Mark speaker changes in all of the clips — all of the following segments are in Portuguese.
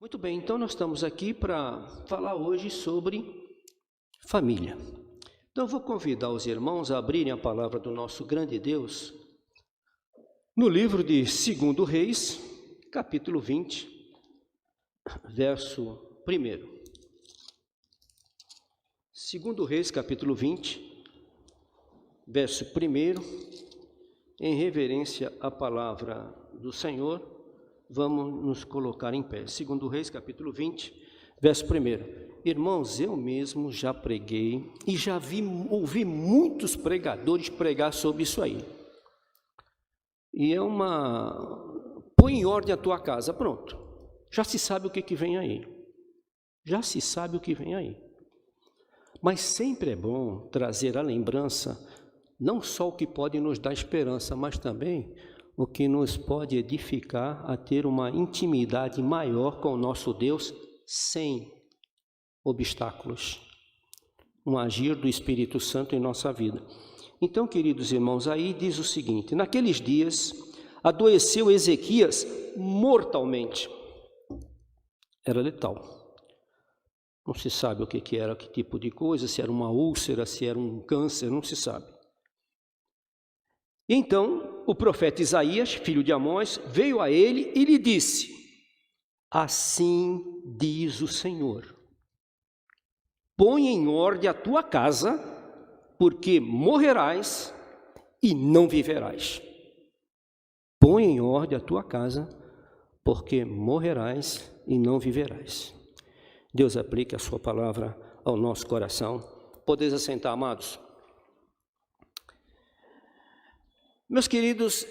Speaker 1: Muito bem, então nós estamos aqui para falar hoje sobre família. Então eu vou convidar os irmãos a abrirem a palavra do nosso grande Deus no livro de 2 Reis, capítulo 20, verso 1. 2 Reis, capítulo 20, verso 1, em reverência à palavra do Senhor. Vamos nos colocar em pé. 2 Reis, capítulo 20, verso 1. Irmãos, eu mesmo já preguei e já ouvi muitos pregadores pregar sobre isso aí. E põe em ordem a tua casa, pronto. Já se sabe o que vem aí. Já se sabe o que vem aí. Mas sempre é bom trazer à lembrança não só o que pode nos dar esperança, mas também o que nos pode edificar a ter uma intimidade maior com o nosso Deus sem obstáculos, um agir do Espírito Santo em nossa vida. Então, queridos irmãos, aí diz o seguinte: naqueles dias adoeceu Ezequias mortalmente, era letal, não se sabe o que era, que tipo de coisa, se era uma úlcera, se era um câncer, não se sabe. Então, o profeta Isaías, filho de Amós, veio a ele e lhe disse: assim diz o Senhor, põe em ordem a tua casa, porque morrerás e não viverás. Põe em ordem a tua casa, porque morrerás e não viverás. Deus aplique a sua palavra ao nosso coração. Podeis assentar, amados. Meus queridos,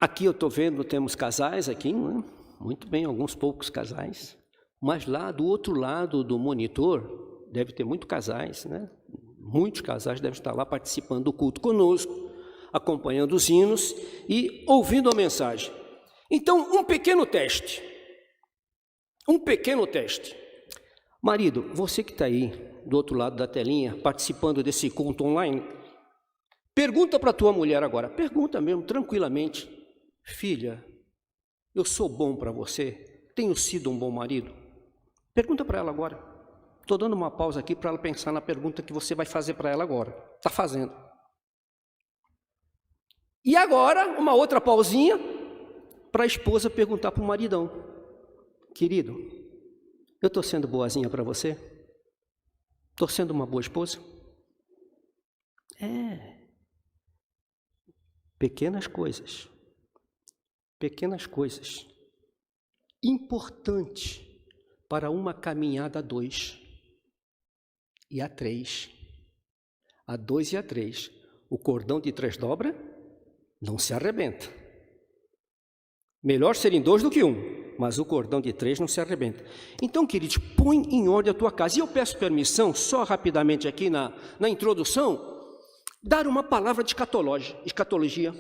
Speaker 1: aqui eu estou vendo, temos casais aqui, não é? Muito bem, alguns poucos casais, mas lá do outro lado do monitor, deve ter muitos casais, né? Muitos casais devem estar lá participando do culto conosco, acompanhando os hinos e ouvindo a mensagem. Então, um pequeno teste. Marido, você que está aí do outro lado da telinha, participando desse culto online, pergunta para a tua mulher agora, pergunta mesmo, tranquilamente: filha, eu sou bom para você? Tenho sido um bom marido? Pergunta para ela agora. Estou dando uma pausa aqui para ela pensar na pergunta que você vai fazer para ela agora. Está fazendo. E agora, uma outra pausinha para a esposa perguntar para o maridão: querido, eu estou sendo boazinha para você? Estou sendo uma boa esposa? Pequenas coisas, importante para uma caminhada a 2 e a 3, a 2 e a 3, o cordão de 3 dobra, não se arrebenta. Melhor serem 2 do que 1, mas o cordão de 3 não se arrebenta. Então, queridos, põe em ordem a tua casa. E eu peço permissão, só rapidamente aqui na introdução, dar uma palavra de escatologia.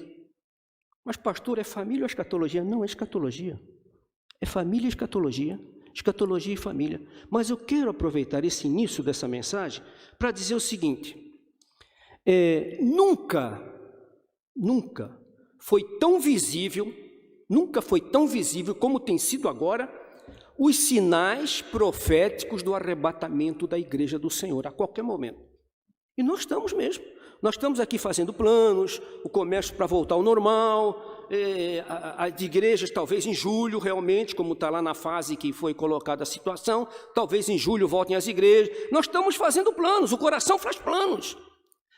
Speaker 1: Mas, pastor, é família ou escatologia? Não é escatologia. É família e escatologia e família. Mas eu quero aproveitar esse início dessa mensagem para dizer o seguinte: nunca foi tão visível como tem sido agora os sinais proféticos do arrebatamento da igreja do Senhor, a qualquer momento. E nós estamos mesmo. Nós estamos aqui fazendo planos, o comércio para voltar ao normal, as igrejas talvez em julho realmente, como está lá na fase que foi colocada a situação, talvez em julho voltem as igrejas. Nós estamos fazendo planos, o coração faz planos.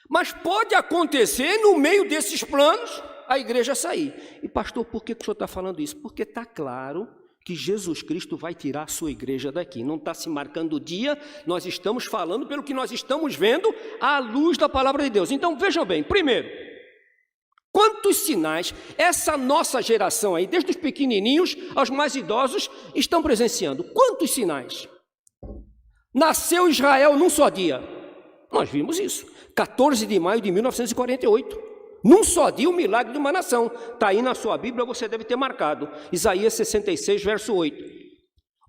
Speaker 1: Mas pode acontecer no meio desses planos a igreja sair. E pastor, por que o senhor está falando isso? Porque está claro que Jesus Cristo vai tirar a sua igreja daqui. Não está se marcando o dia, nós estamos falando pelo que nós estamos vendo à luz da palavra de Deus. Então vejam bem, primeiro, quantos sinais essa nossa geração aí, desde os pequenininhos aos mais idosos, estão presenciando? Quantos sinais? Nasceu Israel num só dia. Nós vimos isso, 14 de maio de 1948. Num só dia, o milagre de uma nação. Está aí na sua Bíblia, você deve ter marcado. Isaías 66, verso 8.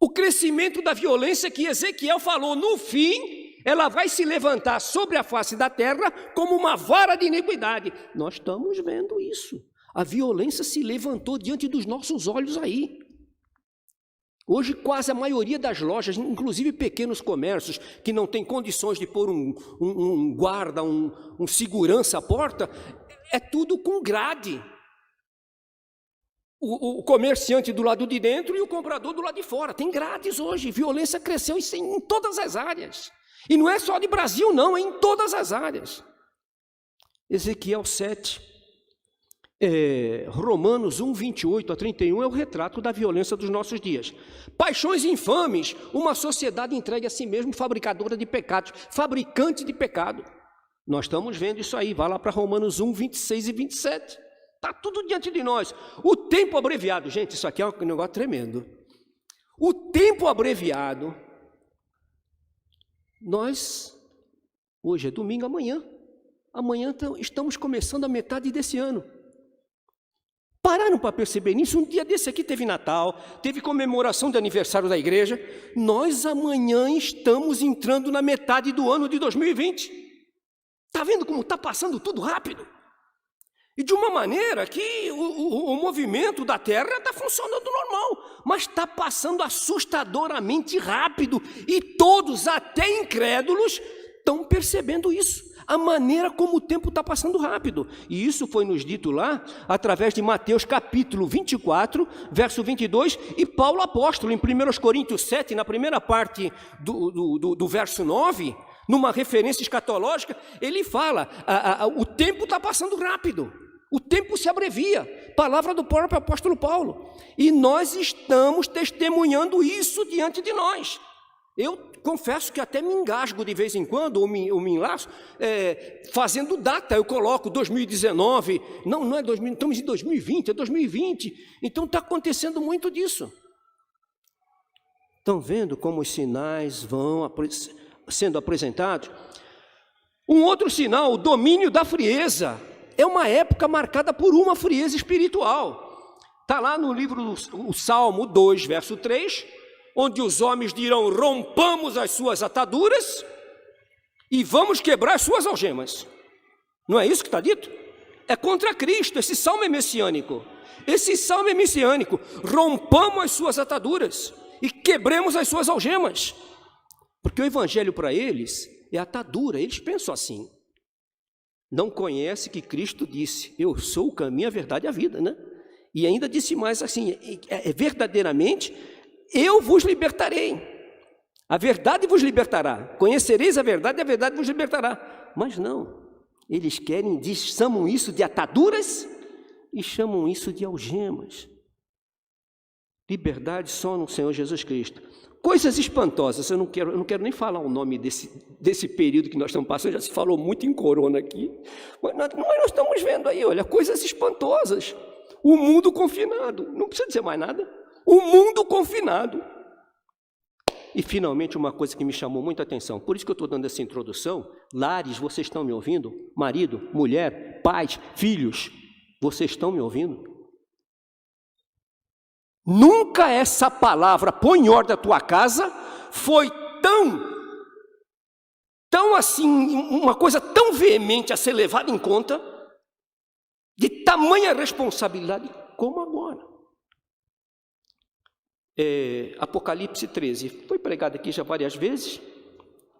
Speaker 1: O crescimento da violência que Ezequiel falou, no fim, ela vai se levantar sobre a face da terra como uma vara de iniquidade. Nós estamos vendo isso. A violência se levantou diante dos nossos olhos aí. Hoje quase a maioria das lojas, inclusive pequenos comércios, que não tem condições de pôr um guarda, um segurança à porta, é tudo com grade. O comerciante do lado de dentro e o comprador do lado de fora. Tem grades hoje, violência cresceu em todas as áreas. E não é só de Brasil não, é em todas as áreas. Ezequiel 7, Romanos 1, 28 a 31 é o retrato da violência dos nossos dias. Paixões infames, uma sociedade entregue a si mesmo, fabricadora de pecados, fabricante de pecado. Nós estamos vendo isso aí, vai lá para Romanos 1, 26 e 27. Está tudo diante de nós. O tempo abreviado, gente, isso aqui é um negócio tremendo. O tempo abreviado, hoje é domingo, amanhã estamos começando a metade desse ano. Pararam para perceber nisso? Um dia desse aqui teve Natal, teve comemoração de aniversário da igreja. Nós amanhã estamos entrando na metade do ano de 2020. Está vendo como está passando tudo rápido? E de uma maneira que o movimento da Terra está funcionando normal, mas está passando assustadoramente rápido, e todos, até incrédulos, estão percebendo isso, a maneira como o tempo está passando rápido. E isso foi nos dito lá, através de Mateus capítulo 24, verso 22, e Paulo apóstolo, em 1 Coríntios 7, na primeira parte do verso 9, numa referência escatológica, ele fala, o tempo está passando rápido, o tempo se abrevia, palavra do próprio apóstolo Paulo, e nós estamos testemunhando isso diante de nós. Eu confesso que até me engasgo de vez em quando, ou me enlaço, fazendo data, eu coloco 2019, não é 2000, estamos em 2020, é 2020, então está acontecendo muito disso. Estão vendo como os sinais vão sendo apresentados? Um outro sinal, o domínio da frieza, é uma época marcada por uma frieza espiritual. Está lá no livro do Salmo 2, verso 3, onde os homens dirão, rompamos as suas ataduras e vamos quebrar as suas algemas. Não é isso que está dito? É contra Cristo, esse salmo é messiânico. Esse salmo é messiânico, rompamos as suas ataduras e quebremos as suas algemas. Porque o evangelho para eles é atadura, eles pensam assim. Não conhece que Cristo disse, eu sou o caminho, a verdade e a vida, né? E ainda disse mais assim, verdadeiramente, eu vos libertarei. A verdade vos libertará. Conhecereis a verdade vos libertará. Mas não, eles chamam isso de ataduras e chamam isso de algemas. Liberdade só no Senhor Jesus Cristo. Coisas espantosas, eu não quero nem falar o nome desse período que nós estamos passando, já se falou muito em corona aqui, mas nós estamos vendo aí, olha, coisas espantosas. O mundo confinado, não precisa dizer mais nada, o mundo confinado. E finalmente uma coisa que me chamou muita atenção, por isso que eu estou dando essa introdução, lares, vocês estão me ouvindo? Marido, mulher, pais, filhos, vocês estão me ouvindo? Nunca essa palavra, põe em ordem a tua casa, foi tão assim, uma coisa tão veemente a ser levada em conta, de tamanha responsabilidade, como agora. Apocalipse 13, foi pregado aqui já várias vezes,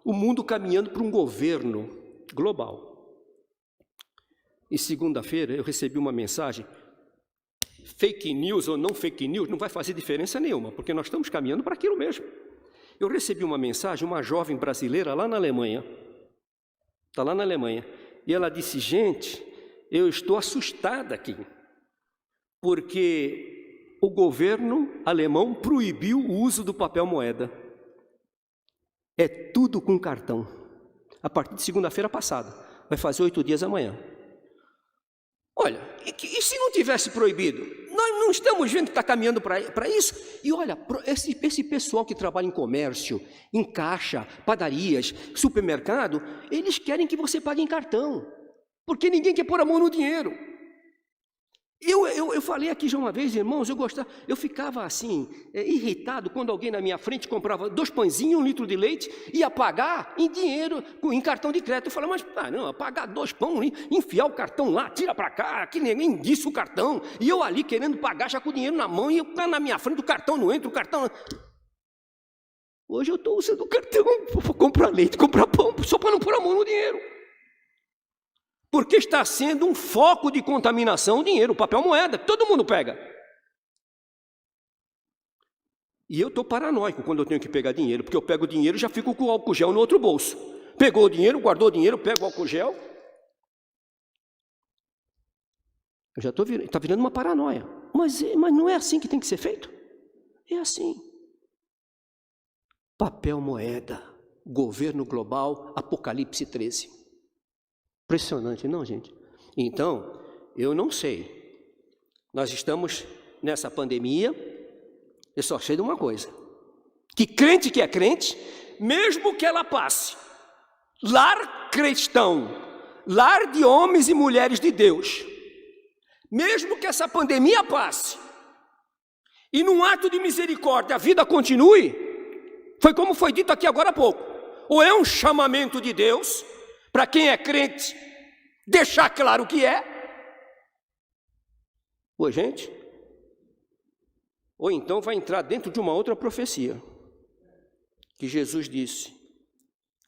Speaker 1: o mundo caminhando para um governo global. E segunda-feira eu recebi uma mensagem, fake news ou não fake news, não vai fazer diferença nenhuma, porque nós estamos caminhando para aquilo mesmo. Eu recebi uma mensagem, uma jovem brasileira lá na Alemanha, está lá na Alemanha, e ela disse, gente, eu estou assustada aqui, porque o governo alemão proibiu o uso do papel moeda. É tudo com cartão. A partir de segunda-feira passada, vai fazer 8 dias amanhã. Olha, e se não tivesse proibido? Nós não estamos vendo que está caminhando para isso? E olha, esse pessoal que trabalha em comércio, em caixa, padarias, supermercado, eles querem que você pague em cartão, porque ninguém quer pôr a mão no dinheiro. Eu falei aqui já uma vez, irmãos, eu ficava assim, irritado quando alguém na minha frente comprava 2 pãezinhos, 1 litro de leite, ia pagar em dinheiro, em cartão de crédito. Eu falei, mas não, pagar 2 pães, enfiar o cartão lá, tira para cá, que ninguém disse o cartão, e eu ali querendo pagar já com o dinheiro na mão, e eu na minha frente o cartão não entra, o cartão... Hoje eu estou usando o cartão para comprar leite, comprar pão, só para não pôr a mão no dinheiro. Porque está sendo um foco de contaminação o dinheiro, o papel moeda, que todo mundo pega. E eu estou paranoico quando eu tenho que pegar dinheiro, porque eu pego o dinheiro e já fico com o álcool gel no outro bolso. Pegou o dinheiro, guardou o dinheiro, pego o álcool gel. Eu já estou virando, está virando uma paranoia. Mas não é assim que tem que ser feito? É assim. Papel moeda, governo global, Apocalipse 13. Impressionante, não, gente? Então, eu não sei. Nós estamos nessa pandemia, eu só sei de uma coisa. Que é crente, mesmo que ela passe, lar cristão, lar de homens e mulheres de Deus, mesmo que essa pandemia passe, e num ato de misericórdia a vida continue, foi como foi dito aqui agora há pouco, ou é um chamamento de Deus, para quem é crente, deixar claro o que é. Ô, gente, ou então vai entrar dentro de uma outra profecia, que Jesus disse,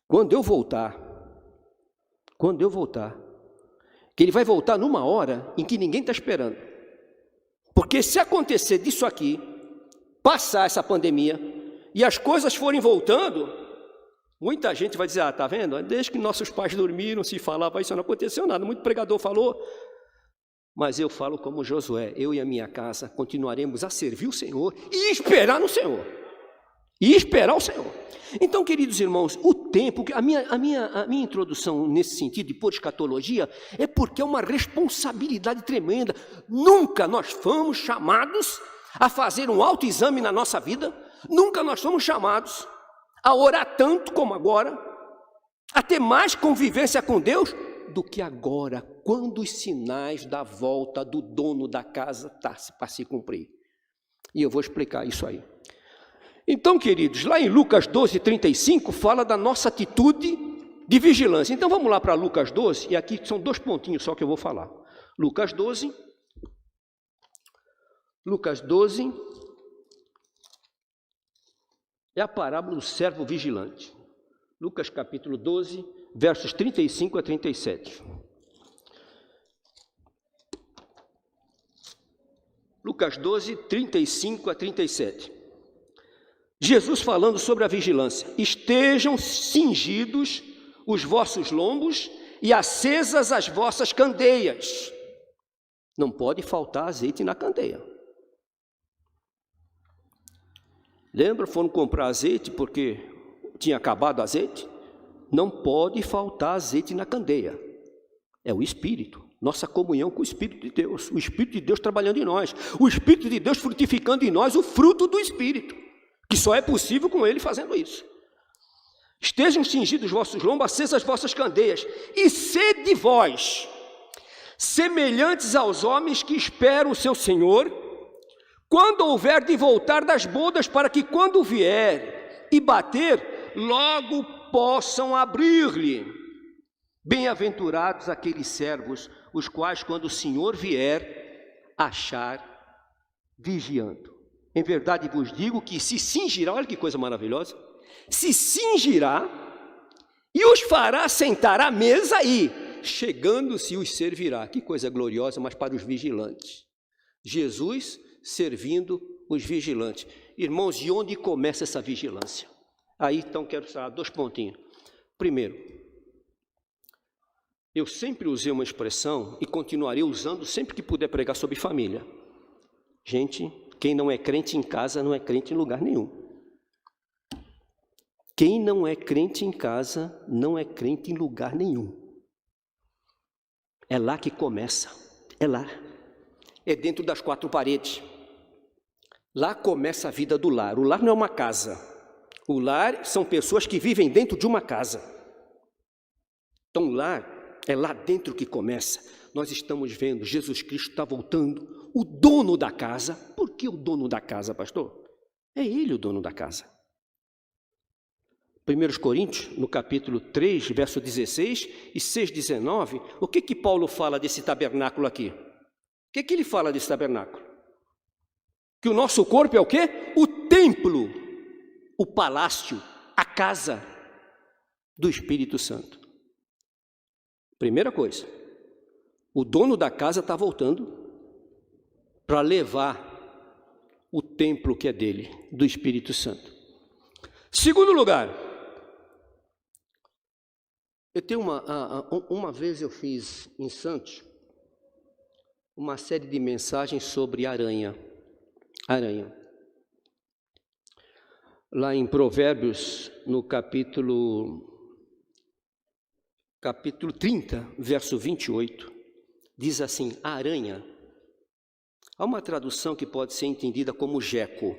Speaker 1: quando eu voltar, que ele vai voltar numa hora em que ninguém está esperando. Porque se acontecer disso aqui, passar essa pandemia, e as coisas forem voltando... Muita gente vai dizer, tá vendo? Desde que nossos pais dormiram, se falava, isso não aconteceu nada. Muito pregador falou. Mas eu falo como Josué, eu e a minha casa continuaremos a servir o Senhor e esperar no Senhor. E esperar o Senhor. Então, queridos irmãos, o tempo, a minha introdução nesse sentido de pôr escatologia é porque é uma responsabilidade tremenda. Nunca nós fomos chamados a fazer um autoexame na nossa vida. Nunca nós fomos chamados a orar tanto como agora, a ter mais convivência com Deus do que agora, quando os sinais da volta do dono da casa estão para se cumprir. E eu vou explicar isso aí. Então, queridos, lá em Lucas 12, 35, fala da nossa atitude de vigilância. Então, vamos lá para Lucas 12, e aqui são 2 pontinhos só que eu vou falar. Lucas 12, é a parábola do servo vigilante. Lucas capítulo 12, versos 35 a 37. Lucas 12, 35 a 37. Jesus falando sobre a vigilância. Estejam cingidos os vossos lombos e acesas as vossas candeias. Não pode faltar azeite na candeia. Lembra, foram comprar azeite porque tinha acabado o azeite? Não pode faltar azeite na candeia. É o Espírito, nossa comunhão com o Espírito de Deus. O Espírito de Deus trabalhando em nós. O Espírito de Deus frutificando em nós o fruto do Espírito. Que só é possível com Ele fazendo isso. Estejam cingidos os vossos lombos, acesas as vossas candeias. E sede vós, semelhantes aos homens que esperam o seu Senhor, quando houver de voltar das bodas, para que quando vier e bater, logo possam abrir-lhe. Bem-aventurados aqueles servos, os quais quando o Senhor vier, achar vigiando. Em verdade vos digo que se cingirá, olha que coisa maravilhosa, se cingirá e os fará sentar à mesa e, chegando-se, os servirá. Que coisa gloriosa, mas para os vigilantes. Jesus servindo os vigilantes. Irmãos, de onde começa essa vigilância? Aí, então, quero falar 2 pontinhos. Primeiro, eu sempre usei uma expressão e continuarei usando sempre que puder pregar sobre família. Gente, quem não é crente em casa não é crente em lugar nenhum. Quem não é crente em casa não é crente em lugar nenhum. É lá que começa, é lá. É dentro das 4 paredes. Lá começa a vida do lar. O lar não é uma casa. O lar são pessoas que vivem dentro de uma casa. Então, lar É lá dentro que começa. Nós estamos vendo, Jesus Cristo está voltando, o dono da casa. Por que o dono da casa, pastor? É ele o dono da casa. 1 Coríntios, no capítulo 3, verso 16 e 6, 19, o que Paulo fala desse tabernáculo aqui? O que ele fala desse tabernáculo? Que o nosso corpo é o quê? O templo, o palácio, a casa do Espírito Santo. Primeira coisa, o dono da casa está voltando para levar o templo que é dele, do Espírito Santo. Segundo lugar, eu tenho uma vez eu fiz em Santos uma série de mensagens sobre aranha. Lá em Provérbios, no capítulo 30, verso 28, diz assim, a aranha. Há uma tradução que pode ser entendida como geco.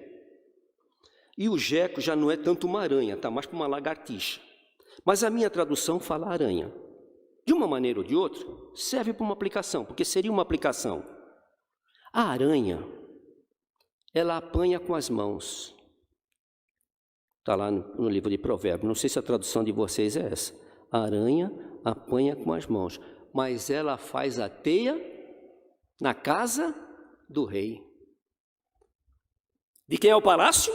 Speaker 1: E o geco já não é tanto uma aranha, está mais para uma lagartixa. Mas a minha tradução fala aranha. De uma maneira ou de outra, serve para uma aplicação, porque seria uma aplicação. A aranha, ela apanha com as mãos. Está lá no livro de Provérbios. Não sei se a tradução de vocês é essa. A aranha apanha com as mãos, mas ela faz a teia na casa do rei. De quem é o palácio?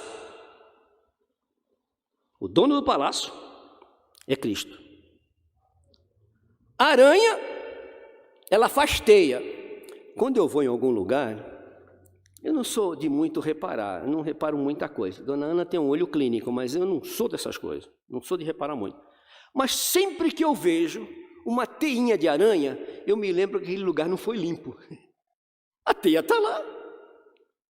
Speaker 1: O dono do palácio é Cristo. A aranha, ela faz teia. Quando eu vou em algum lugar, eu não sou de muito reparar, eu não reparo muita coisa. Dona Ana tem um olho clínico, mas eu não sou dessas coisas, não sou de reparar muito. Mas sempre que eu vejo uma teinha de aranha, eu me lembro que aquele lugar não foi limpo. A teia está lá.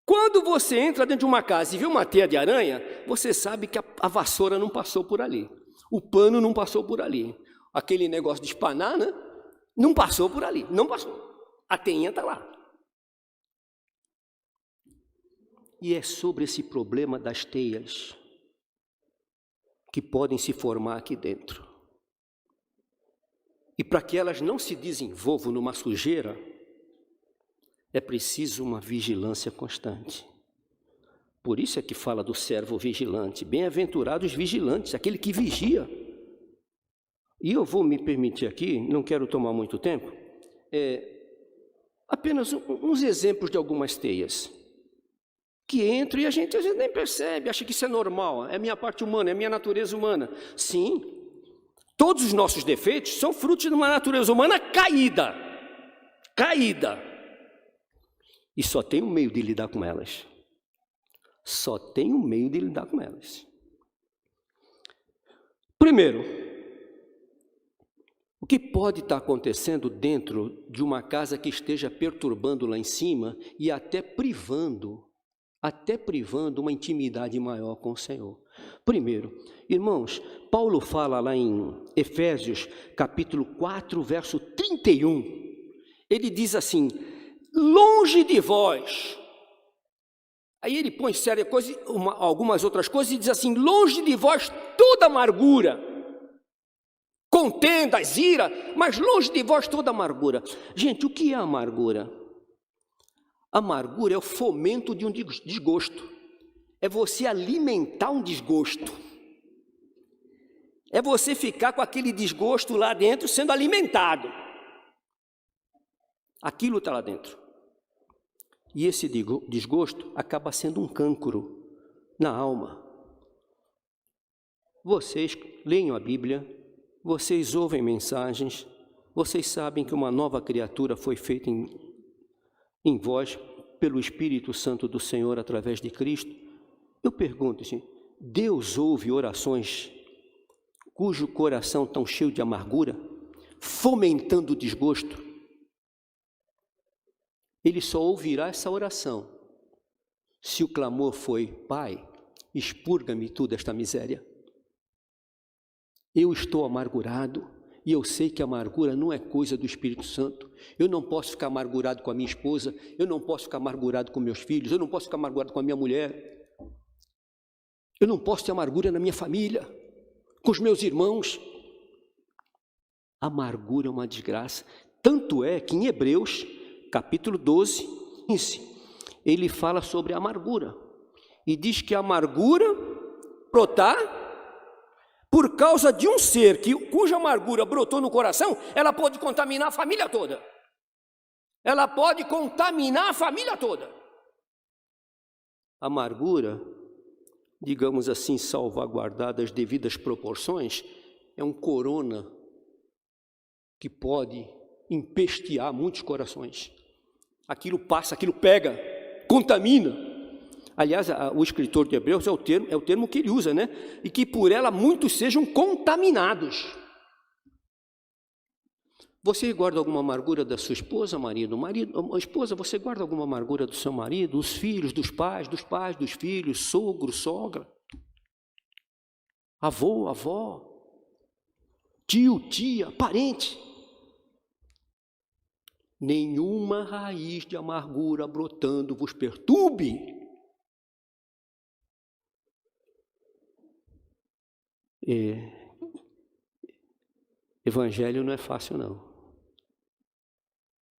Speaker 1: Quando você entra dentro de uma casa e vê uma teia de aranha, você sabe que a vassoura não passou por ali. O pano não passou por ali. Aquele negócio de espanar, né? Não passou por ali, não passou. A teinha está lá. E é sobre esse problema das teias que podem se formar aqui dentro. E para que elas não se desenvolvam numa sujeira, é preciso uma vigilância constante. Por isso é que fala do servo vigilante. Bem-aventurados vigilantes, aquele que vigia. E eu vou me permitir aqui, não quero tomar muito tempo, apenas uns exemplos de algumas teias que entram e a gente às vezes nem percebe, acha que isso é normal, é minha parte humana, é minha natureza humana. Sim, todos os nossos defeitos são frutos de uma natureza humana caída. E só tem um meio de lidar com elas. Primeiro, o que pode estar acontecendo dentro de uma casa que esteja perturbando lá em cima e até privando uma intimidade maior com o Senhor? Primeiro, irmãos, Paulo fala lá em Efésios, capítulo 4, verso 31, ele diz assim, longe de vós, aí ele põe séria coisa, algumas outras coisas e diz assim, longe de vós toda amargura, contendas, ira, mas longe de vós toda amargura. Gente, o que é amargura? Amargura é o fomento de um desgosto, é você alimentar um desgosto, é você ficar com aquele desgosto lá dentro sendo alimentado. Aquilo está lá dentro. E esse desgosto acaba sendo um cancro na alma. Vocês leiam a Bíblia, vocês ouvem mensagens, vocês sabem que uma nova criatura foi feita em vós pelo Espírito Santo do Senhor através de Cristo. Eu pergunto assim, Deus ouve orações cujo coração está cheio de amargura, fomentando o desgosto? Ele só ouvirá essa oração se o clamor foi, Pai, expurga-me toda esta miséria. Eu estou amargurado e eu sei que a amargura não é coisa do Espírito Santo. Eu não posso ficar amargurado com a minha esposa, eu não posso ficar amargurado com meus filhos, eu não posso ficar amargurado com a minha mulher, eu não posso ter amargura na minha família, com os meus irmãos. Amargura é uma desgraça. Tanto é que em Hebreus, capítulo 12, 15, ele fala sobre a amargura. E diz que a amargura brotar por causa de um ser cuja amargura brotou no coração, ela pode contaminar a família toda. Ela pode contaminar a família toda. Amargura, digamos assim, salvaguardada as devidas proporções, é um corona que pode empestear muitos corações. Aquilo passa, aquilo pega, contamina. Aliás, o escritor de Hebreus é o termo que ele usa, né? E que por ela muitos sejam contaminados. Você guarda alguma amargura da sua esposa, marido? Esposa, você guarda alguma amargura do seu marido? Os filhos, dos pais, dos filhos, sogro, sogra, avô, avó, tio, tia, parente. Nenhuma raiz de amargura brotando vos perturbe. Evangelho não é fácil, não.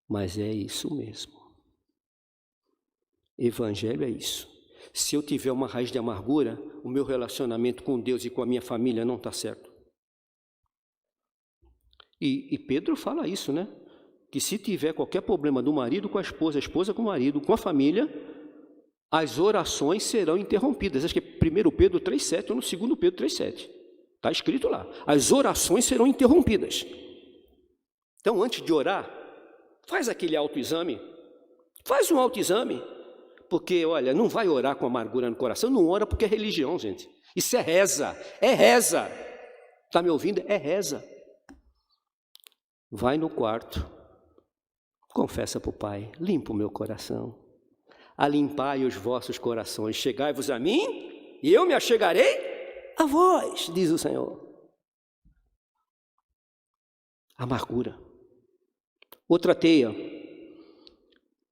Speaker 1: Mas é isso mesmo. Evangelho é isso. Se eu tiver uma raiz de amargura, o meu relacionamento com Deus e com a minha família não está certo. E Pedro fala isso, né? Que se tiver qualquer problema do marido com a esposa com o marido, com a família, as orações serão interrompidas. Acho que é 1 Pedro 3,7 ou no 2 Pedro 3,7. Está escrito lá. As orações serão interrompidas. Então, antes de orar, faz aquele autoexame. Faz um autoexame. Porque, olha, não vai orar com amargura no coração. Não ora porque é religião, gente. Isso é reza. É reza. Está me ouvindo? É reza. Vai no quarto. Confessa para o Pai, limpa o meu coração, alimpai os vossos corações, chegai-vos a mim, e eu me achegarei a vós, diz o Senhor. Amargura. Outra teia,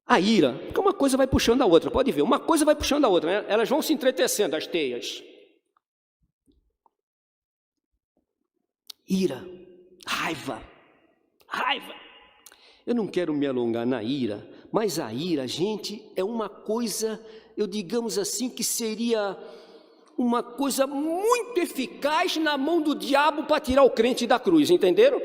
Speaker 1: a ira, porque uma coisa vai puxando a outra, pode ver, uma coisa vai puxando a outra, né? Elas vão se entretecendo, as teias. Ira, raiva. Eu não quero me alongar na ira, mas a ira, gente, é uma coisa, digamos assim, que seria uma coisa muito eficaz na mão do diabo para tirar o crente da cruz, entenderam?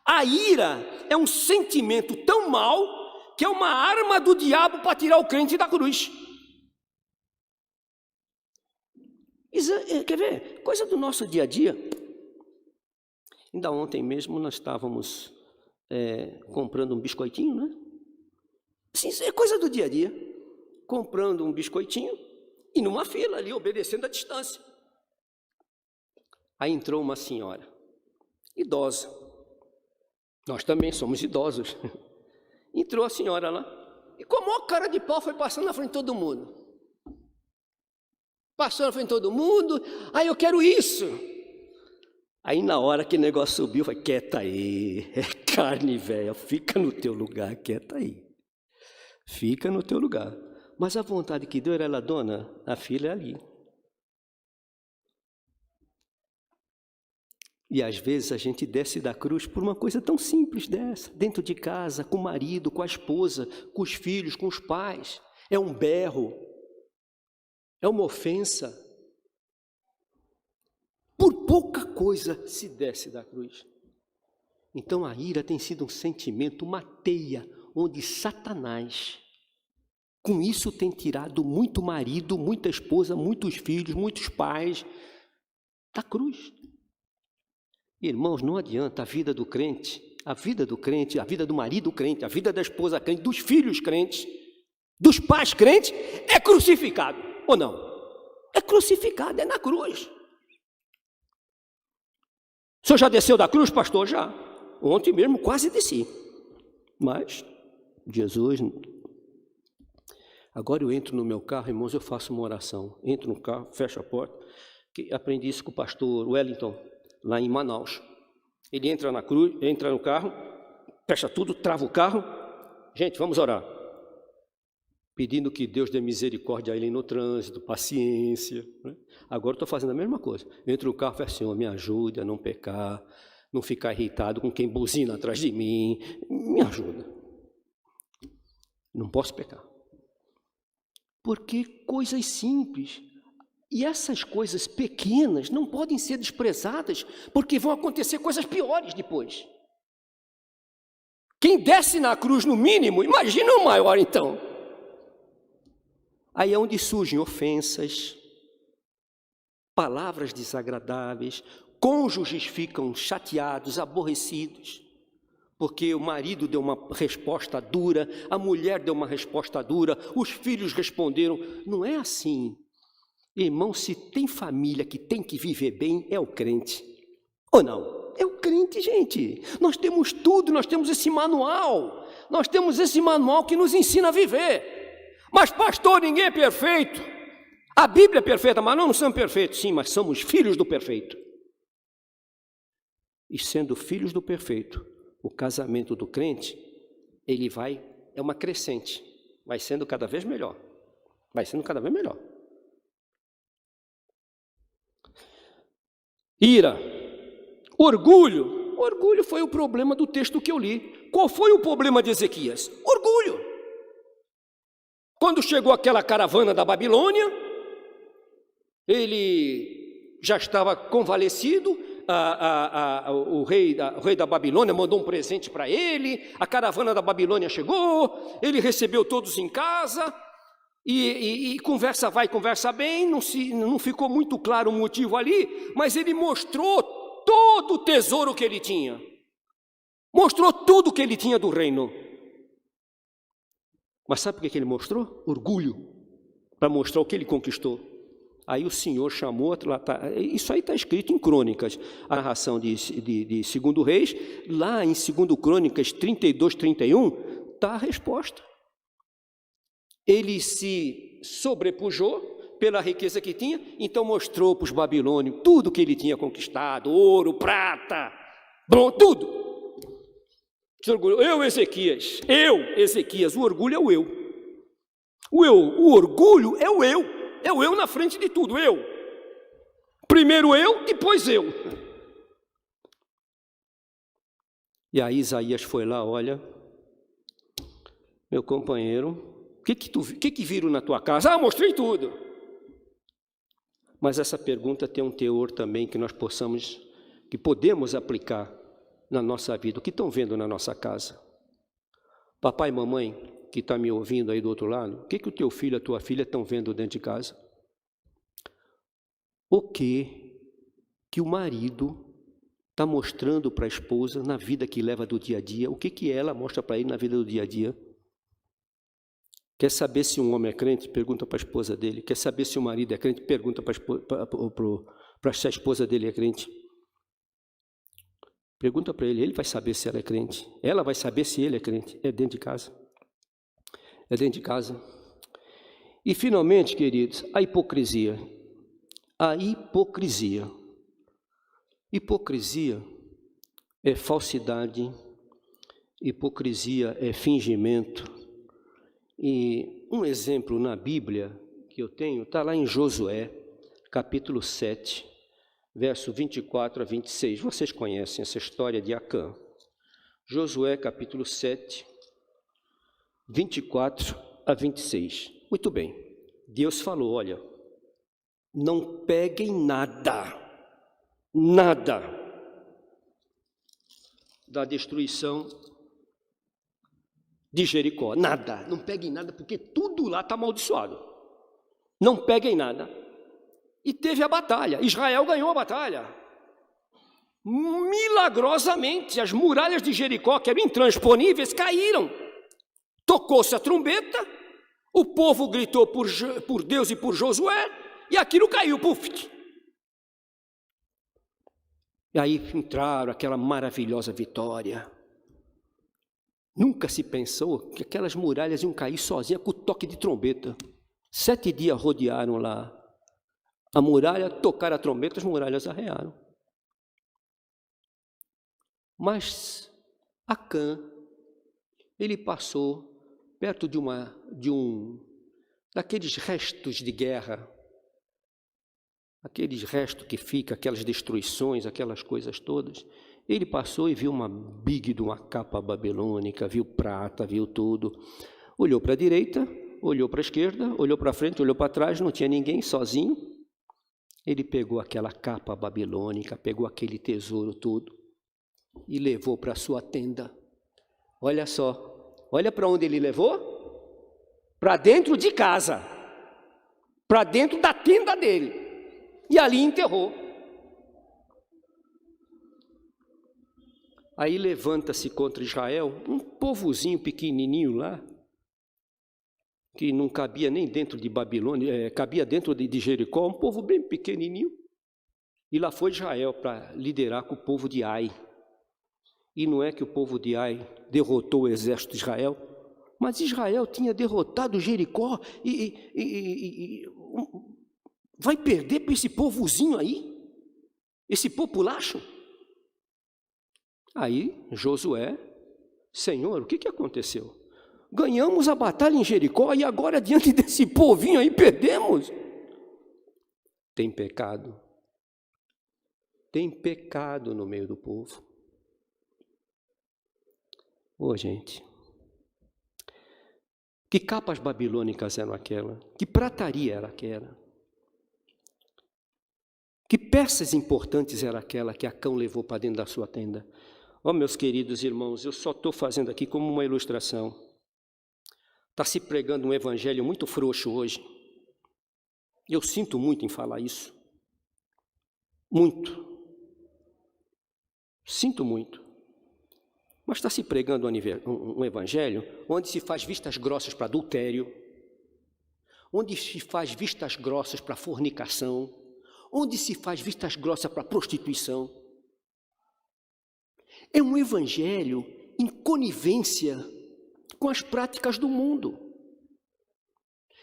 Speaker 1: A ira é um sentimento tão mau que é uma arma do diabo para tirar o crente da cruz. Quer ver? Coisa do nosso dia a dia. Ainda ontem mesmo nós estávamos comprando um biscoitinho, né? Sim, é coisa do dia a dia. Comprando um biscoitinho e numa fila ali, obedecendo a distância. Aí entrou uma senhora, idosa. Nós também somos idosos. Entrou a senhora lá e com a maior cara de pau foi passando na frente de todo mundo. Passou na frente de todo mundo. Aí eu quero isso. Aí na hora que o negócio subiu, foi, quieta aí, é carne velha, fica no teu lugar, quieta aí. Fica no teu lugar. Mas a vontade que deu era ela, dona, a filha é ali. E às vezes a gente desce da cruz por uma coisa tão simples dessa, dentro de casa, com o marido, com a esposa, com os filhos, com os pais. É um berro, é uma ofensa. Por pouca coisa se desce da cruz. Então a ira tem sido um sentimento, uma teia, onde Satanás, com isso tem tirado muito marido, muita esposa, muitos filhos, muitos pais da cruz. Irmãos, não adianta a vida do crente, a vida do marido crente, a vida da esposa crente, dos filhos crentes, dos pais crentes, é crucificado, ou não? É crucificado, é na cruz. O senhor já desceu da cruz, pastor? Já. Ontem mesmo quase desci. Mas, Jesus... Agora eu entro no meu carro, irmãos, eu faço uma oração. Entro no carro, fecho a porta. Aprendi isso com o pastor Wellington, lá em Manaus. Ele entra na cruz, entra no carro, fecha tudo, trava o carro. Gente, vamos orar. Pedindo que Deus dê misericórdia a ele no trânsito, paciência. Né? Agora eu estou fazendo a mesma coisa. Entro no carro e falo, Senhor, me ajude a não pecar, não ficar irritado com quem buzina atrás de mim. Me ajuda. Não posso pecar. Porque coisas simples, e essas coisas pequenas não podem ser desprezadas, porque vão acontecer coisas piores depois. Quem desce na cruz no mínimo, imagina o maior então. Aí é onde surgem ofensas, palavras desagradáveis, cônjuges ficam chateados, aborrecidos, porque o marido deu uma resposta dura, a mulher deu uma resposta dura, os filhos responderam. Não é assim. Irmão, se tem família que tem que viver bem, é o crente. Ou não? É o crente, gente. Nós temos tudo, nós temos esse manual. Nós temos esse manual que nos ensina a viver. Mas pastor, ninguém é perfeito. A Bíblia é perfeita, mas nós não somos perfeitos. Sim, mas somos filhos do perfeito. E sendo filhos do perfeito, o casamento do crente, ele é uma crescente, vai sendo cada vez melhor, vai sendo cada vez melhor. Ira, orgulho foi o problema do texto que eu li. Qual foi o problema de Ezequias? Orgulho. Quando chegou aquela caravana da Babilônia, ele já estava convalescido, o rei da Babilônia mandou um presente para ele, a caravana da Babilônia chegou, ele recebeu todos em casa, e conversa vai, conversa bem, não ficou muito claro o motivo ali, mas ele mostrou todo o tesouro que ele tinha, mostrou tudo que ele tinha do reino. Mas sabe por que ele mostrou? Orgulho, para mostrar o que ele conquistou. Aí o Senhor chamou, isso aí está escrito em Crônicas, a narração de 2 Reis, lá em 2 Crônicas 32, 31, está a resposta. Ele se sobrepujou pela riqueza que tinha, então mostrou para os babilônios tudo que ele tinha conquistado, ouro, prata, bronze, tudo. Eu, Ezequias, o orgulho é o eu. O orgulho é o eu. É o eu na frente de tudo, eu. Primeiro eu, depois eu. E aí Isaías foi lá, olha, meu companheiro, o que viram na tua casa? Ah, mostrei tudo. Mas essa pergunta tem um teor também que podemos aplicar na nossa vida. O que estão vendo na nossa casa? Papai e mamãe, que está me ouvindo aí do outro lado, o que o teu filho, a tua filha estão vendo dentro de casa? O que o marido está mostrando para a esposa na vida que leva do dia a dia? O que ela mostra para ele na vida do dia a dia? Quer saber se um homem é crente? Pergunta para a esposa dele. Quer saber se o marido é crente? Pergunta para se a esposa dele é crente. Pergunta para ele vai saber se ela é crente. Ela vai saber se ele é crente. É dentro de casa. É dentro de casa. E finalmente, queridos, a hipocrisia. A hipocrisia. Hipocrisia é falsidade, hipocrisia é fingimento. E um exemplo na Bíblia que eu tenho está lá em Josué, capítulo 7, verso 24 a 26. Vocês conhecem essa história de Acã. Josué, capítulo 7, 24 a 26. Muito bem. Deus falou, olha, não peguem nada da destruição de Jericó, nada, não peguem nada, porque tudo lá está amaldiçoado, não peguem nada. E teve a batalha, Israel ganhou a batalha, milagrosamente, as muralhas de Jericó, que eram intransponíveis, caíram, tocou-se a trombeta, o povo gritou por Deus e por Josué, e aquilo caiu, puf. E aí entraram aquela maravilhosa vitória. Nunca se pensou que aquelas muralhas iam cair sozinhas com o toque de trombeta. 7 dias rodearam lá a muralha, tocaram a trombeta, as muralhas arrearam. Mas Acã, ele passou perto daqueles restos de guerra, aqueles restos que ficam, aquelas destruições, aquelas coisas todas, Ele passou e viu uma big de uma capa babilônica, viu prata, viu tudo. Olhou para a direita, olhou para a esquerda, olhou para frente, olhou para trás, não tinha ninguém, sozinho. Ele pegou aquela capa babilônica, pegou aquele tesouro todo e levou para a sua tenda. Olha só, olha para onde ele levou? Para dentro de casa, para dentro da tenda dele. E ali enterrou. Aí levanta-se contra Israel um povozinho pequenininho lá, que não cabia nem dentro de Babilônia, cabia dentro de Jericó, um povo bem pequenininho. E lá foi Israel para liderar com o povo de Ai. E não é que o povo de Ai derrotou o exército de Israel, mas Israel tinha derrotado Jericó vai perder para esse povozinho aí? Esse populacho? Aí Josué, Senhor, o que aconteceu? Ganhamos a batalha em Jericó e agora diante desse povinho aí perdemos. Tem pecado. Tem pecado no meio do povo. Ô gente, que capas babilônicas eram aquela? Que prataria era aquela? Que peças importantes era aquela que Acã levou para dentro da sua tenda? Ó, meus queridos irmãos, eu só estou fazendo aqui como uma ilustração. Está se pregando um evangelho muito frouxo hoje. Eu sinto muito em falar isso. Muito. Sinto muito. Mas está se pregando um evangelho onde se faz vistas grossas para adultério, onde se faz vistas grossas para fornicação, onde se faz vistas grossas para prostituição. É um evangelho em conivência com as práticas do mundo.